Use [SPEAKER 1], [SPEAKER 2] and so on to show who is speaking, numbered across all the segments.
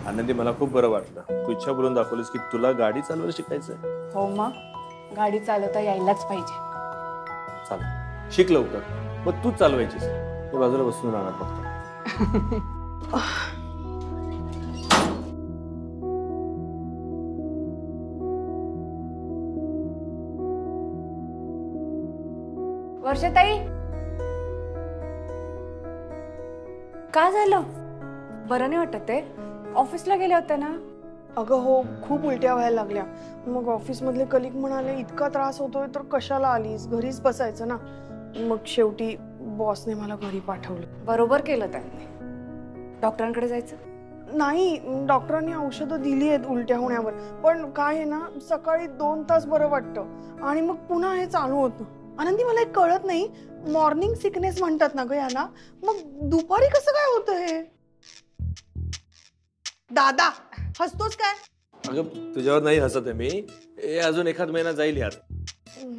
[SPEAKER 1] आनंदी, मला खूप बरं वाटलं. तू इच्छा बोलून दाखवलीस की तुला गाडी चालवायला शिकायचंय.
[SPEAKER 2] हो, मग गाडी चालवता यायलाच पाहिजे.
[SPEAKER 1] चाल, शिक लवकर. मग तूच चालवायचीस. मी बाजूला बसून राहणार फक्त.
[SPEAKER 2] वर्षाताई, काय झालं? बरं नाही वाटत आहे? ऑफिसला गेले होते ना?
[SPEAKER 3] अगं हो, खूप उलट्या व्हायला लागल्या. मग ऑफिस मधले कलिग म्हणाले इतका त्रास होतोय तर कशाला आलीस, घरीच बसायचं ना. मग शेवटी बॉसने मला घरी पाठवलं.
[SPEAKER 2] बरोबर केलं त्यांनी. डॉक्टरांकडे जायचं?
[SPEAKER 3] नाही, डॉक्टरांनी औषधं दिली आहेत उलट्या होण्यावर. पण काय आहे ना, सकाळी 2 तास बरं वाटतं आणि मग पुन्हा हे चालू होतं. आनंदी, मला एक कळत नाही, मॉर्निंग सिकनेस म्हणतात ना ग याला, मग दुपारी कसं काय होतं हे? दादा, हसतोस काय?
[SPEAKER 1] अगं तुझ्यावर नाही हसत आहे मी. अजून एखाद महिना जाईल यात.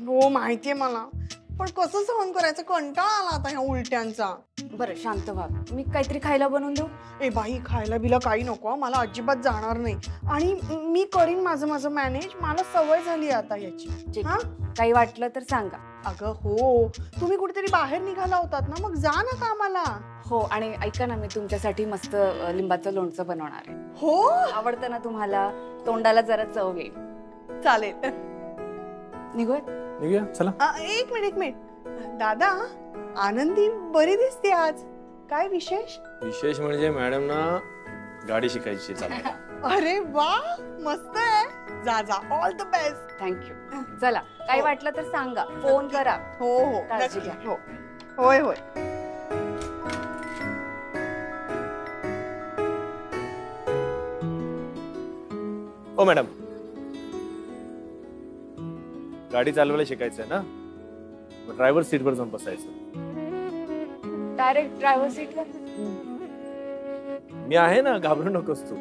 [SPEAKER 3] हो माहितीये मला, पण कसं सहन करायचं, कंटाळा आला आता ह्या उलट्यांचा.
[SPEAKER 2] बरं शांत व्हा, मी काहीतरी खायला बनवून देऊ?
[SPEAKER 3] ए बाई, खायला बिला काही नको, मला अजिबात जाणार नाही. आणि मी करीन माझं मॅनेज, मला सवय झाली आता याची. हा,
[SPEAKER 2] काही वाटलं तर सांगा.
[SPEAKER 3] अगं हो, तुम्ही कुठेतरी बाहेर निघाला होतात ना, मग जा ना कामाला.
[SPEAKER 2] हो, आणि ऐका ना, मी तुमच्यासाठी मस्त लिंबाचं लोणचं बनवणार आहे.
[SPEAKER 3] हो,
[SPEAKER 2] आवडतं ना तुम्हाला? तोंडाला जरा चव येईल.
[SPEAKER 3] चालेल.
[SPEAKER 2] निघूयात?
[SPEAKER 1] निघूया, चला.
[SPEAKER 3] एक मिनिट. दादा, आनंदी बरी दिसते आज, काय विशेष?
[SPEAKER 1] विशेष म्हणजे मॅडम ना गाडी शिकायची चालते.
[SPEAKER 3] अरे वा, मस्त आहे. जा, ऑल द बेस्ट.
[SPEAKER 2] थँक्यू. चला, काही वाटलं तर सांगा, फोन करा.
[SPEAKER 3] हो,
[SPEAKER 2] काळजी घ्या.
[SPEAKER 3] हो, होय.
[SPEAKER 1] हो मॅडम, गाडी चालवायला शिकायचंय ना, ड्रायव्हर सीटवर जाऊन बसायचं.
[SPEAKER 2] डायरेक्ट ड्रायव्हर सीटवर?
[SPEAKER 1] मी आहे ना, घाबरू नकोस तू.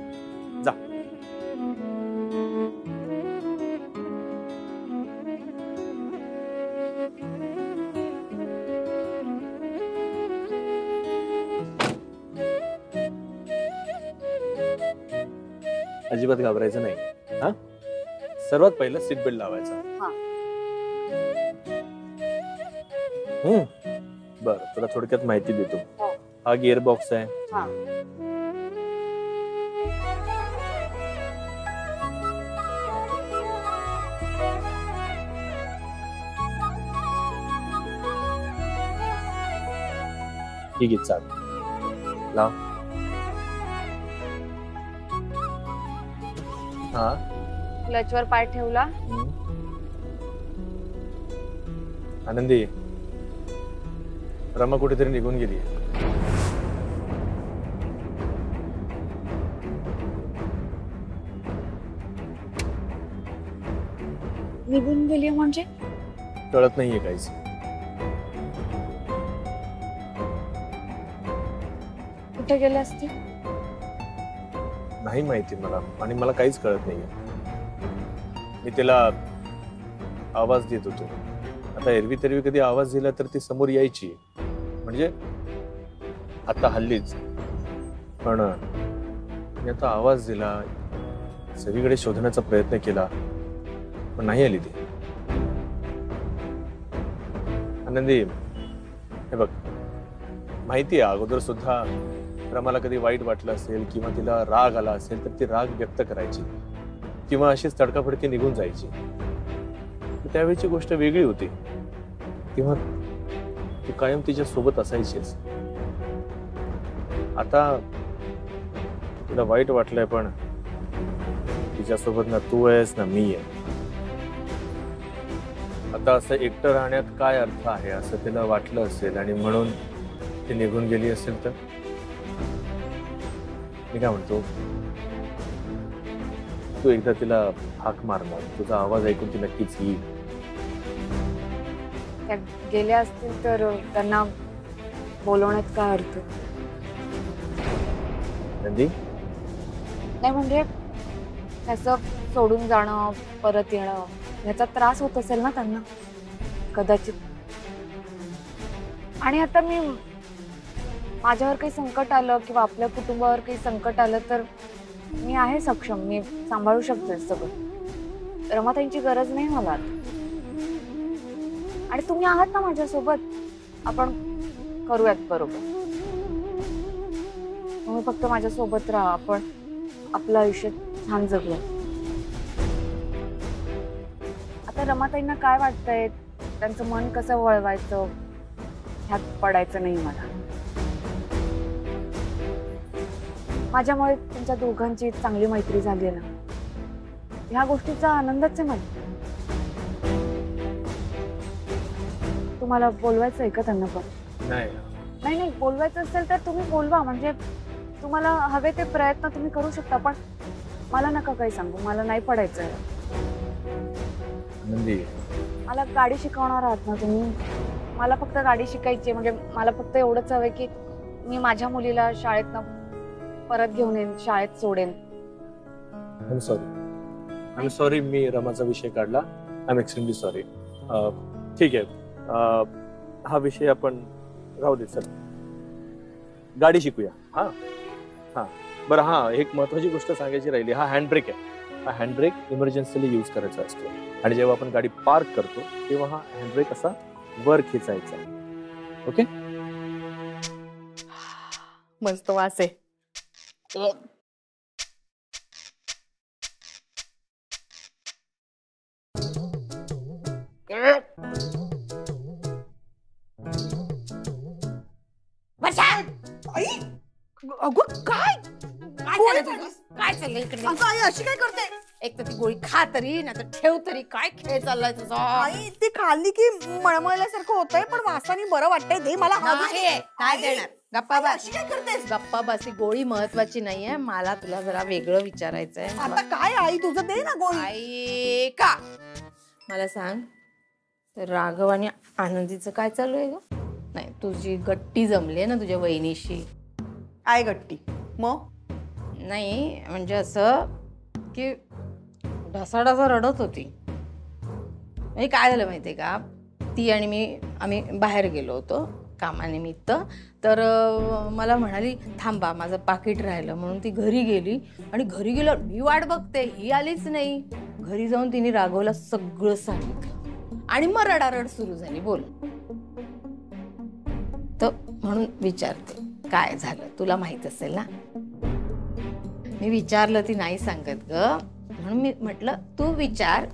[SPEAKER 1] जा. अजिबात घाबरायचं नाही. हा, सर्वात पहिलं सीट बेल्ट लावायचा. बरं, तुला थोडक्यात माहिती देतो. हा गिअर बॉक्स आहे. ही घे चाल, लाव. हा,
[SPEAKER 2] क्लचवर पाय ठेवला.
[SPEAKER 1] आनंदी, रमा कुठेतरी निघून गेली.
[SPEAKER 2] निघून गेली म्हणजे?
[SPEAKER 1] कळत नाहीये काहीच.
[SPEAKER 2] कुठे गेले असते?
[SPEAKER 1] नाही माहिती मला, आणि मला काहीच कळत नाहीये. मी तिला आवाज देत होतो. आता एरवी तरी कधी आवाज दिला तर ती समोर यायची, म्हणजे आता हल्लीच. पण मी आता आवाज दिला, सगळीकडे शोधण्याचा प्रयत्न केला, पण नाही आली ती. आनंदी, हे बघ, माहिती आहे अगोदर सुद्धा रमाला कधी वाईट वाटलं असेल किंवा तिला राग आला असेल तर ती राग व्यक्त करायची किंवा अशीच तडकाफडकी निघून जायची. त्यावेळीची गोष्ट वेगळी होती. तेव्हा तू कायम तिच्या सोबत असायचीस. आता तुला वाईट वाटलंय, पण तिच्यासोबत ना तू आहेस ना मी आहे. आता असं एकटं राहण्यात काय अर्थ आहे असं तिला वाटलं असेल आणि म्हणून ती निघून गेली असेल तर मी काय म्हणतो, तू एकदा तिला हाक मारणार, तुझा आवाज ऐकून ती नक्कीच येईल.
[SPEAKER 2] त्या गेल्या असतील तर त्यांना बोलवण्यात काय अर्थ?
[SPEAKER 1] नंदी,
[SPEAKER 2] नाही म्हणजे त्याचं सोडून जाणं, परत येणं, ह्याचा त्रास होत असेल ना त्यांना कदाचित. आणि आता माझ्यावर काही संकट आलं किंवा आपल्या कुटुंबावर काही संकट आलं तर मी आहे सक्षम, मी सांभाळू शकते सगळं. रमाताईंची गरज नाही मला आता. आणि तुम्ही आहात ना माझ्यासोबत, आपण करूयात बरोबर. तुम्ही फक्त माझ्यासोबत राहा, आपण आपलं आयुष्य छान जगूया. आता रमाताईंना काय वाटतंय, त्यांचं मन कसं वळवायचं ह्यात पडायचं नाही मला. माझ्यामुळे तुमच्या दोघांची चांगली मैत्री झाली आहे ना, ह्या गोष्टीचा आनंदच आहे मला. तुम्हाला बोलवायचं आहे का त्यांना पण?
[SPEAKER 1] नाही
[SPEAKER 2] नाही नाही, बोलवायचं असेल तर तुम्ही बोलवा. म्हणजे तुम्हाला हवे ते प्रयत्न तुम्ही करू शकता, पण मला नका काही सांगू, मला नाही पडायचं आहे.
[SPEAKER 1] आनंदी,
[SPEAKER 2] मला गाडी शिकवणार आहात ना तुम्ही? मला फक्त गाडी शिकायची, म्हणजे मला फक्त एवढंच हवंय की मी माझ्या मुलीला शाळेतनं परत घेऊन येईन, शाळेत सोडेन.
[SPEAKER 1] आय एम सॉरी, मी रमाचा विषय काढला. I am extremely sorry. ठीक आहे, हा विषय आपण राहू दे. सर, गाडी शिकूया. हा हा बरं. हा, एक महत्वाची गोष्ट सांगायची राहिली. हा हँडब्रेक आहे. हा हँडब्रेक इमर्जन्सीली यूज करायचा असतो, आणि जेव्हा आपण गाडी पार्क करतो तेव्हा हा हँडब्रेक असा वर खेचायचा. ओके?
[SPEAKER 3] मस्त वास आहे. अगं काय
[SPEAKER 4] काय चाललंय इकडे?
[SPEAKER 3] अगं आई अशी काय करते?
[SPEAKER 4] एक तर ती गोळी खा तरी, नाही तर ठेव तरी. काय खेळ चाललाय तुझा?
[SPEAKER 3] आई ती खाल्ली की मळमळल्यासारखं होतंय, पण वासाने बरं वाटतंय. दे मला.
[SPEAKER 4] नाही, काय देणार? गप्पा
[SPEAKER 3] आई,
[SPEAKER 4] बस.
[SPEAKER 3] अशी काय करतेस?
[SPEAKER 4] गप्पा बस. ही गोळी महत्वाची नाहीये. मला तुला जरा वेगळं विचारायचंय.
[SPEAKER 3] आता काय आई, तुझं दे ना गोळी.
[SPEAKER 4] आई का मला सांग, तर राघव आणि आनंदीचं काय चालू आहे ग? नाही, तुझी गट्टी जमली ना तुझ्या वहिनीशी.
[SPEAKER 3] काय गट्टी? मग
[SPEAKER 4] नाही म्हणजे असं की ढसाढसा रडत होती. म्हणजे काय झालं माहितीये का, ती आणि आम्ही बाहेर गेलो होतो कामानिमित्त. तर मला म्हणाली थांबा माझं पाकिट राहिलं, म्हणून ती घरी गेली. आणि घरी गेल्यावर मी वाट बघते, ही आलीच नाही. घरी जाऊन तिने राघवला सगळं सांगितलं आणि मग रडारड सुरू झाली. बोल. तर म्हणून विचारते काय झालं, तुला माहित असेल ना. मी विचारलं, ती नाही सांगत ग, म्हणून मी म्हटलं तू विचार,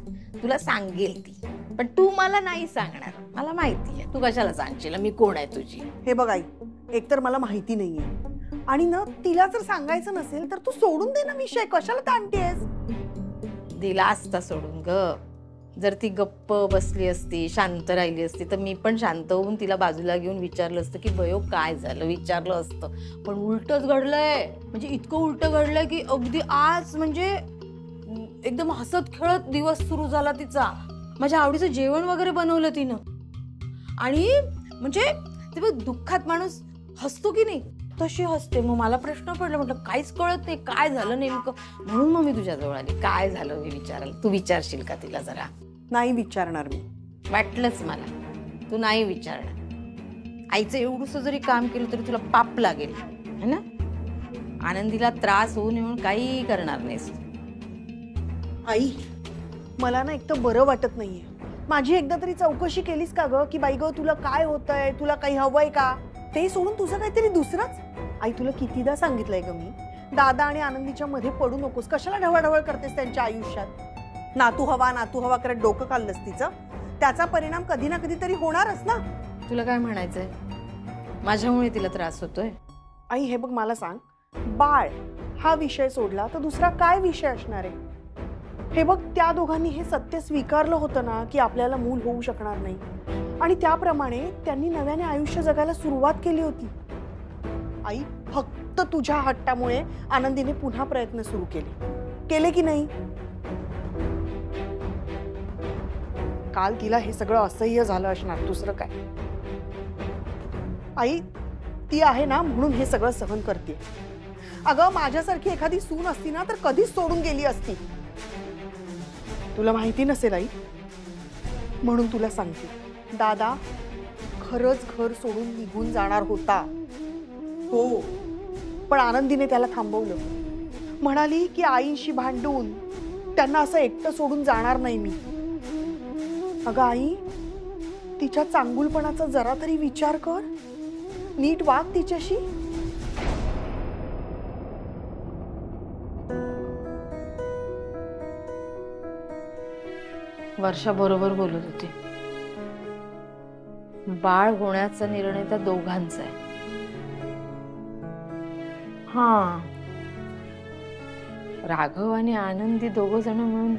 [SPEAKER 4] तुला सांगेल ती. पण तू मला नाही सांगणार, मला माहिती आहे. तू कशाला सांगशील, मी कोण आहे तुझी?
[SPEAKER 3] हे बघ आई, एकतर मला माहिती नाहीये, आणि ना तिला जर सांगायचं नसेल तर तू सोडून दे ना विषय. कशाला ताणतेस?
[SPEAKER 4] दिला असता सोडून ग. जर ती गप्प बसली असती, शांत राहिली असती, तर मी पण शांत होऊन तिला बाजूला घेऊन विचारलं असतं की बयो काय झालं, विचारलं असतं. पण उलटच घडलंय. म्हणजे इतकं उलट घडलंय की अगदी आज म्हणजे एकदम हसत खेळत दिवस सुरू झाला तिचा. माझ्या आवडीचं जेवण वगैरे बनवलं तिनं. आणि म्हणजे ते बघ, दुःखात माणूस हसतो की नाही, तशी हसते. मग मला प्रश्न पडला, म्हटलं काहीच कळत नाही, काय झालं नेमकं. म्हणून मग मी तुझ्याजवळ आली, काय झालं हे विचारायला. तू विचारशील का तिला जरा?
[SPEAKER 3] नाही विचारणार मी.
[SPEAKER 4] वाटलंच मला, तू नाही विचारणार. आईचं एवढंसं जरी काम केलं तरी तुला पाप लागेल है ना. आनंदीला त्रास होऊ नये म्हणून काही करणार नाहीस.
[SPEAKER 3] आई, मला ना एक तर बरं वाटत नाहीये. माझी एकदा तरी चौकशी केलीस का ग, की बाई ग तुला काय होतंय, तुला काही हवंय का? ते सोडून तुझं काहीतरी दुसरंच. आई, तुला कितीदा सांगितलंय ग मी, दादा आणि आनंदीच्या मध्ये पडू नकोस. कशाला ढवळढवळ करतेस त्यांच्या आयुष्यात? नातू हवा करत डोकं खाल्लंस तिचं, त्याचा परिणाम कधी ना कधी तरी होणारच ना.
[SPEAKER 4] तुला काय म्हणायचंय? माझ्यामुळे तिला त्रास होतोय?
[SPEAKER 3] आई हे बघ, मला सांग, बाळ हा विषय सोडला तर दुसरा काय विषय असणार आहे? हे बघ, त्या दोघांनी हे सत्य स्वीकारलं होतं ना की आपल्याला मूल होऊ शकणार नाही, आणि त्याप्रमाणे त्यांनी नव्याने आयुष्य जगायला सुरुवात केली होती. आई, फक्त तुझ्या हट्टामुळे आनंदीने पुन्हा प्रयत्न सुरू केले की नाही? काल तिला हे सगळं असह्य झालं असणार, दुसरं काय. आई, ती आहे ना म्हणून हे सगळं सहन करते. अगं, माझ्यासारखी एखादी सून असती ना तर कधीच सोडून गेली असती. तुला माहिती नसेल आई, म्हणून तुला सांगते, दादा खरंच घर सोडून निघून जाणार होता. हो, पण आनंदीने त्याला थांबवलं. म्हणाली की आईशी भांडून त्यांना असं एकटं सोडून जाणार नाही मी. अगं आई, तिच्या चांगुलपणाचा जरा तरी विचार कर, नीट वाग तिच्याशी.
[SPEAKER 4] वर्षा बरोबर बोलत होती. बाळ होण्याचा निर्णय त्या दोघांचा आहे. हा, राघव आणि आनंदी दोघ जण मिळून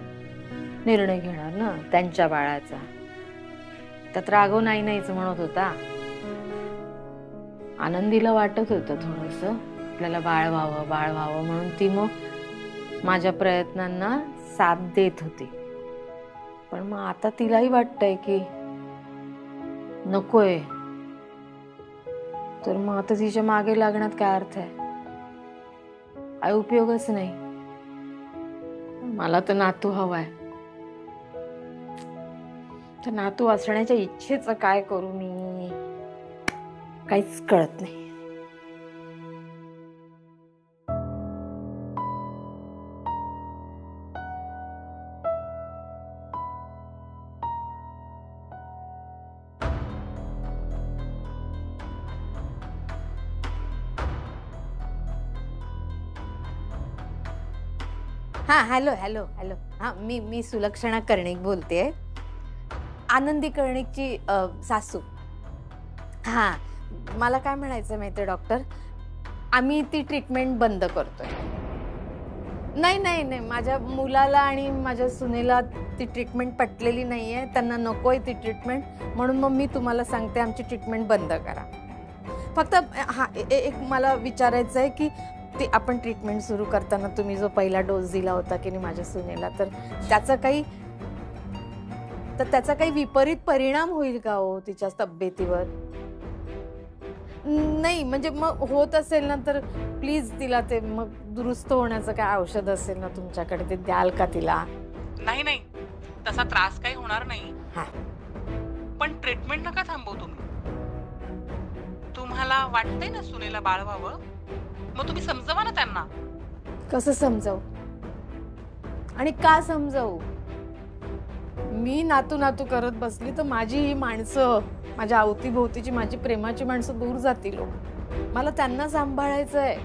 [SPEAKER 4] निर्णय घेणार ना त्यांच्या बाळाचा. त्यात राघव नाही नाहीच म्हणत होता. आनंदीला वाटत होतं थोडस आपल्याला बाळ व्हावं म्हणून ती मग माझ्या प्रयत्नांना साथ देत होती. पण मग आता तिलाही वाटतंय की नकोय, तर मग आता तिच्या मागे लागण्यात काय अर्थ आहे? काय उपयोगच नाही. मला तर नातू हवाय. तर नातू असण्याच्या इच्छेचं काय करू मी, काहीच कळत नाही. हा, हॅलो हॅलो हॅलो. हा, मी सुलक्षणा कर्णिक बोलते, आनंदी कर्णिकची सासू. हा, मला काय म्हणायचं माहितीये डॉक्टर, आम्ही ती ट्रीटमेंट बंद करतोय. नाही नाही नाही, माझ्या मुलाला आणि माझ्या सुनेला ती ट्रीटमेंट पटलेली नाहीये, त्यांना नकोय ती ट्रीटमेंट. म्हणून मग मी तुम्हाला सांगते आमची ट्रीटमेंट बंद करा. फक्त हा एक मला विचारायचं आहे की ते आपण ट्रीटमेंट सुरू करताना तुम्ही जो पहिला डोस दिला होता की नाही माझ्या सुनेला, तर त्याचा काही विपरीत परिणाम होईल का हो तिच्या तब्येतीवर? नाही म्हणजे मग होत असेल ना तर प्लीज तिला ते मग दुरुस्त होण्याचं काय औषध असेल ना तुमच्याकडे ते द्याल का तिला?
[SPEAKER 5] नाही नाही, तसा त्रास काही होणार नाही.
[SPEAKER 4] हा,
[SPEAKER 5] पण ट्रीटमेंट नका थांबवू तुम्ही. तुम्हाला वाटतंय ना सुनेला बाळ व्हावं, मग तुम्ही समजवा ना त्यांना.
[SPEAKER 4] कसं समजावू आणि का समजावू? मी नातू नातू करत बसली तर माझी ही माणसं, माझ्या अवतीभोवतीची माझी प्रेमाची माणसं दूर जातील. मला त्यांना सांभाळायचंय.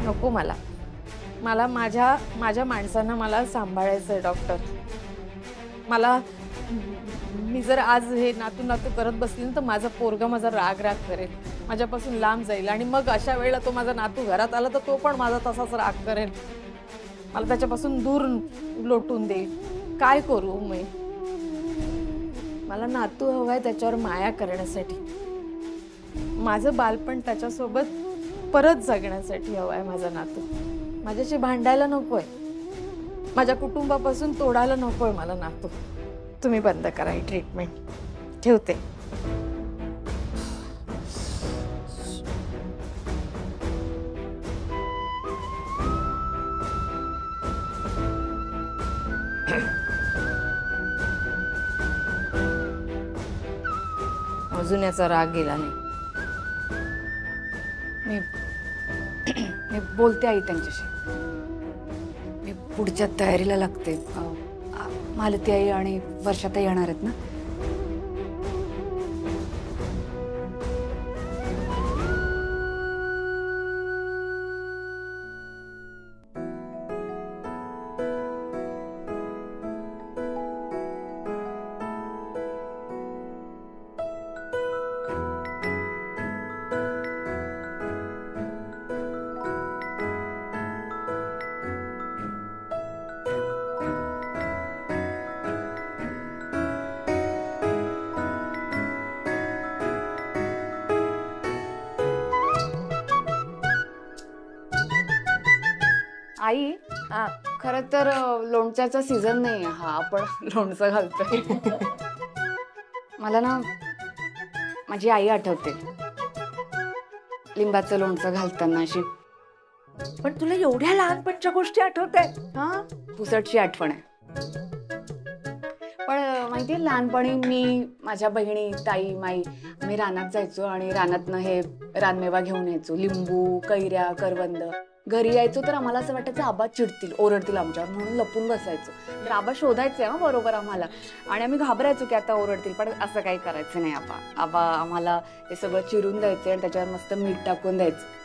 [SPEAKER 4] नको मला मला माझ्या माणसांना मला सांभाळायचंय डॉक्टर. मी जर आज हे नातू नातू करत बसली तर माझा पोरगा माझा राग करेल, माझ्यापासून लांब जाईल. आणि मग अशा वेळेला तो माझा नातू घरात आला तर तो पण माझा तसाच राग करेल, मला त्याच्यापासून दूर लोटून देईल. काय करू मी? मला नातू हवाय त्याच्यावर माया करण्यासाठी, माझं बालपण त्याच्यासोबत परत जगण्यासाठी हवाय माझा नातू. माझ्याशी भांडायला नकोय, माझ्या कुटुंबापासून तोडायला नकोय मला नातू. तुम्ही बंद करा ही ट्रीटमेंट. ठेवते. अजून याचा राग गेला नाही.
[SPEAKER 2] मी बोलते आई त्यांच्याशी. मी पुढच्या तयारीला लागते. मालती आई आणि वर्षाताई येणार आहेत ना? आई, खरं तर लोणच्याचा सीझन नाही हा, आपण लोणचं घालतोय. मला ना माझी आई आठवते लिंबाचं लोणचं घालताना अशी.
[SPEAKER 4] पण तुला एवढ्या लहानपणच्या गोष्टी आठवत आहेत?
[SPEAKER 2] हा, पुसटची आठवण आहे. पण माहितीये लहानपणी मी माझ्या बहिणी ताई माई आम्ही रानात जायचो आणि रानातनं हे रानमेवा घेऊन यायचो, लिंबू कैऱ्या करवंद. घरी यायचो तर आम्हाला असं वाटायचं आबा चिडतील ओरडतील आमच्यावर, म्हणून लपून बसायचो. तर आबा शोधायचे हा बरोबर आम्हाला आणि आम्ही घाबरायचो की आता ओरडतील, पण असं काही करायचं नाही. आबा आम्हाला हे सगळं चिरून द्यायचे आणि त्याच्यावर मस्त मीठ टाकून द्यायचं,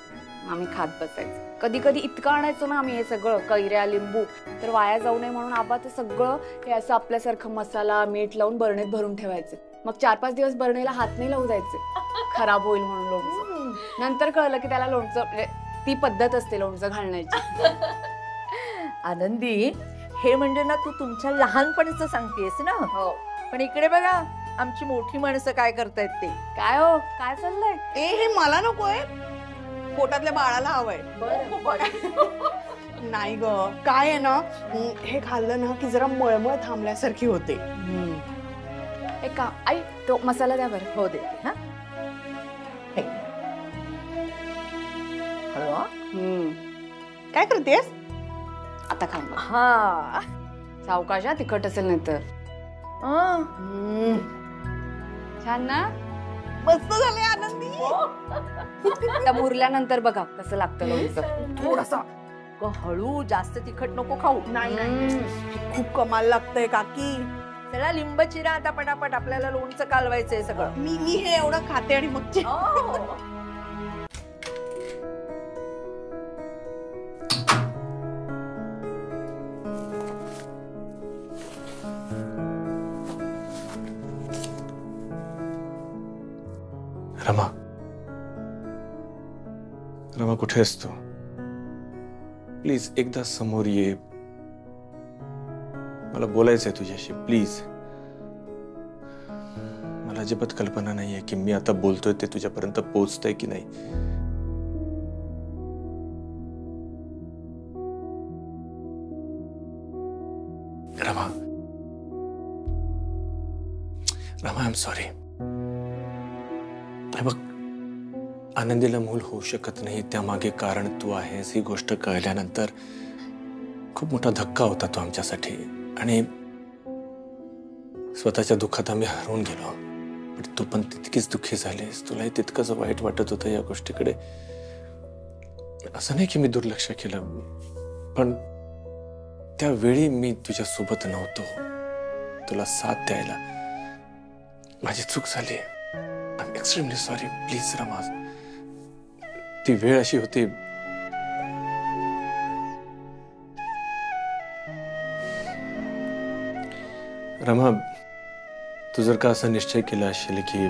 [SPEAKER 2] आम्ही खात बसायचो. कधी कधी इतकं आणायचो ना आम्ही हे सगळं कैऱ्या लिंबू, तर वाया जाऊ नये म्हणून आबा ते सगळं हे असं आपल्यासारखं मसाला मीठ लावून बरणीत भरून ठेवायचे. मग 4-5 दिवस बरणीला हात नाही लावू द्यायचे, खराब होईल म्हणून लोणचं. नंतर कळलं की त्याला लोणचं म्हणजे ती पद्धत असते लोणचं घालण्याची.
[SPEAKER 6] आनंदी, हे म्हणजे ना तू तुमच्या लहानपणीचं सांगतेस ना.
[SPEAKER 2] हो.
[SPEAKER 6] पण इकडे बघा आमची मोठी माणसं काय करतायत ते.
[SPEAKER 2] काय हो काय चाललंय?
[SPEAKER 3] हे मला नकोय, पोटातल्या बाळाला हवंय. नाही ग, काय आहे ना, हे खाल्लं ना की जरा मळमळ थांबल्यासारखी होते.
[SPEAKER 2] एक का आई तो मसाला द्या बरं.
[SPEAKER 6] हो दे हा.
[SPEAKER 3] काय करतेस?
[SPEAKER 2] आता खा मग.
[SPEAKER 6] हा
[SPEAKER 2] सावकाश तिखट असेल नाही तर. छान ना,
[SPEAKER 3] मस्त झाले आनंदी.
[SPEAKER 2] त्या मुरल्यानंतर बघा कसं लागतं लोणचं.
[SPEAKER 6] थोडासा हळू, जास्त तिखट नको खाऊ.
[SPEAKER 3] नाही खूप कमाल लागतंय काकी.
[SPEAKER 6] चला लिंब चिरा आता पटापट, आपल्याला लोणचं कालवायचंय सगळं.
[SPEAKER 3] मी हे एवढं खाते आणि मग
[SPEAKER 1] रमा, रमा कुठे असतो? प्लीज एकदा समोर ये, मला बोलायचंय तुझ्याशी. प्लीज. मला अजिबात कल्पना नाहीये की मी आता बोलतोय ते तुझ्यापर्यंत पोहोचतंय की नाही. Rama, Rama, I am sorry. बघ, आनंदीला मूल होऊ शकत नाही त्यामागे कारण तू आहेस ही गोष्ट कळल्यानंतर खूप मोठा धक्का होता तो आमच्यासाठी. आणि स्वतःच्या दुःखात आम्ही हरवून गेलो. पण तू पण तितकीच दुःखी झालीस, तुलाही तितकंच वाईट वाटत होतं या गोष्टीकडे. असं नाही की मी दुर्लक्ष केलं, पण त्यावेळी मी तुझ्या सोबत नव्हतो तुला साथ द्यायला. माझी चूक झाली. I am extremely sorry. Please Rama, ती वेळ अशी होती. रमा, तू जर का असा निश्चय केला असेल की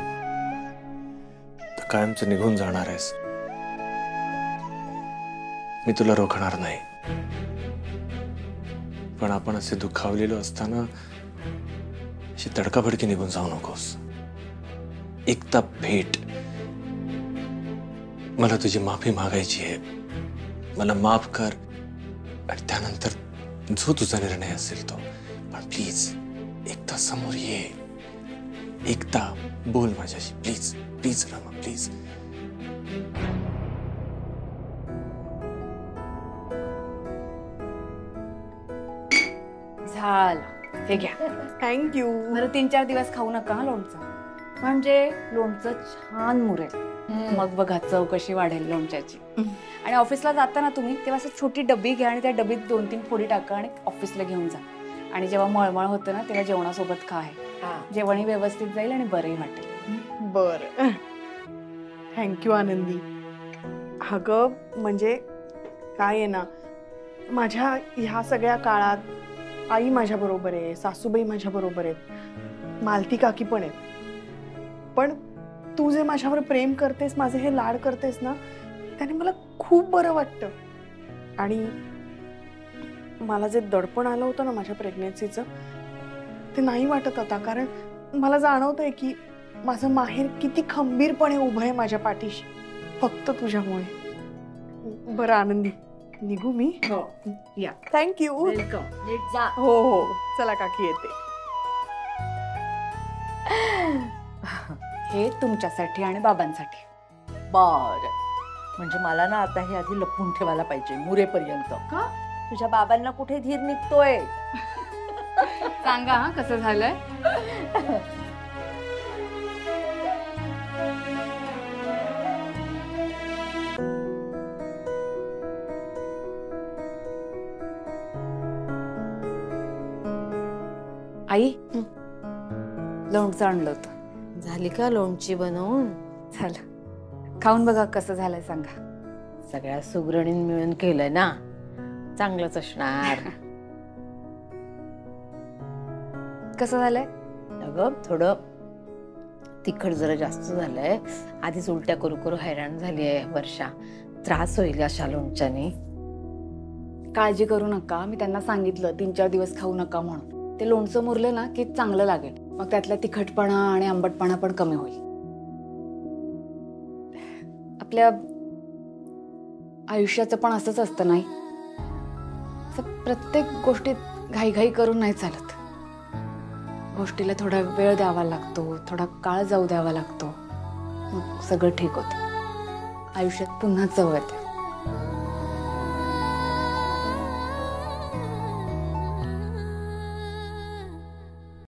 [SPEAKER 1] कायमचं निघून जाणार आहेस, मी तुला रोखणार नाही. पण आपण असे दुखावलेलो असताना अशी तडकाफडकी निघून जाऊ नकोस. एकदा भेट. मला तुझी माफी मागायची आहे. मला माफ कर आणि त्यानंतर जो तुझा निर्णय असेल तो. पण प्लीज एकदा समोर ये, एकदा बोल माझ्याशी. Please please Rama, please.
[SPEAKER 2] झालं, हे घ्या.
[SPEAKER 3] थँक्यू.
[SPEAKER 2] बरं 3-4 दिवस खाऊ नका हा लोणचं, म्हणजे लोणचं छान मुरेल. मग बघा चव कशी वाढेल लोणच्याची. आणि ऑफिसला जाताना तुम्ही तेव्हा असं छोटी डबी घ्या आणि त्या डबीत 2-3 फोडी टाका आणि ऑफिसला घेऊन जा. आणि जेव्हा मळमळ होतं ना तेव्हा जेवणासोबत खा. जेवणही व्यवस्थित जाईल आणि बरंही वाटेल.
[SPEAKER 3] बरं, थँक्यू आनंदी. अगं म्हणजे काय आहे ना, माझ्या ह्या सगळ्या काळात आई माझ्या बरोबर आहे, सासूबाई माझ्या बरोबर आहेत, मालती काकी पण आहेत. पण तू जे माझ्यावर प्रेम करतेस, माझे हे लाड करतेस ना, त्याने मला खूप बरं वाटतं. आणि मला जे दडपण आलं होतं ना माझ्या प्रेग्नन्सीचं, ते नाही वाटत आता. कारण मला जाणवतंय की माझं माहेर किती खंबीरपणे उभं आहे माझ्या पाठीशी, फक्त तुझ्यामुळे. बरं आनंदी, निघू मी?
[SPEAKER 2] हो या.
[SPEAKER 3] थँक्यू.
[SPEAKER 2] वेलकम.
[SPEAKER 6] नीट जा.
[SPEAKER 3] हो हो, चला काकी येते.
[SPEAKER 2] हे तुमच्यासाठी आणि बाबांसाठी.
[SPEAKER 6] बर, म्हणजे मला ना आता हे आधी लपून ठेवायला पाहिजे मुरेपर्यंत.
[SPEAKER 2] का?
[SPEAKER 6] तुझ्या बाबांना कुठे धीर निघतोय.
[SPEAKER 2] सांगा हा कसं झालंय. आई लोणचं आणलं होतं.
[SPEAKER 4] झाली का लोणची बनवून?
[SPEAKER 2] झालं. खाऊन बघा कसं झालंय सांगा.
[SPEAKER 4] सगळ्या सुगरणीं मिळून केलंय ना, चांगलंच असणार.
[SPEAKER 2] कसं झालंय.
[SPEAKER 4] अगं थोडं तिखट जरा जास्त झालंय. आधीच उलट्या करू करू हैराण झाली आहे वर्षा. त्रास होईल अशा लोणच्याने.
[SPEAKER 2] काळजी करू नका. मी त्यांना सांगितलं 3-4 दिवस खाऊ नका म्हणून. ते लोणचं मुरलं ना की चांगलं लागेल. मग त्यातला तिखटपणा आणि आंबटपणा पण कमी होईल. आपल्या आयुष्याचं पण असंच असतं नाही. असं प्रत्येक गोष्टीत घाईघाई करून नाही चालत. गोष्टीला थोडा वेळ द्यावा लागतो, थोडा काळ जाऊ द्यावा लागतो, मग सगळं ठीक होतं. आयुष्यात पुन्हा चव येते.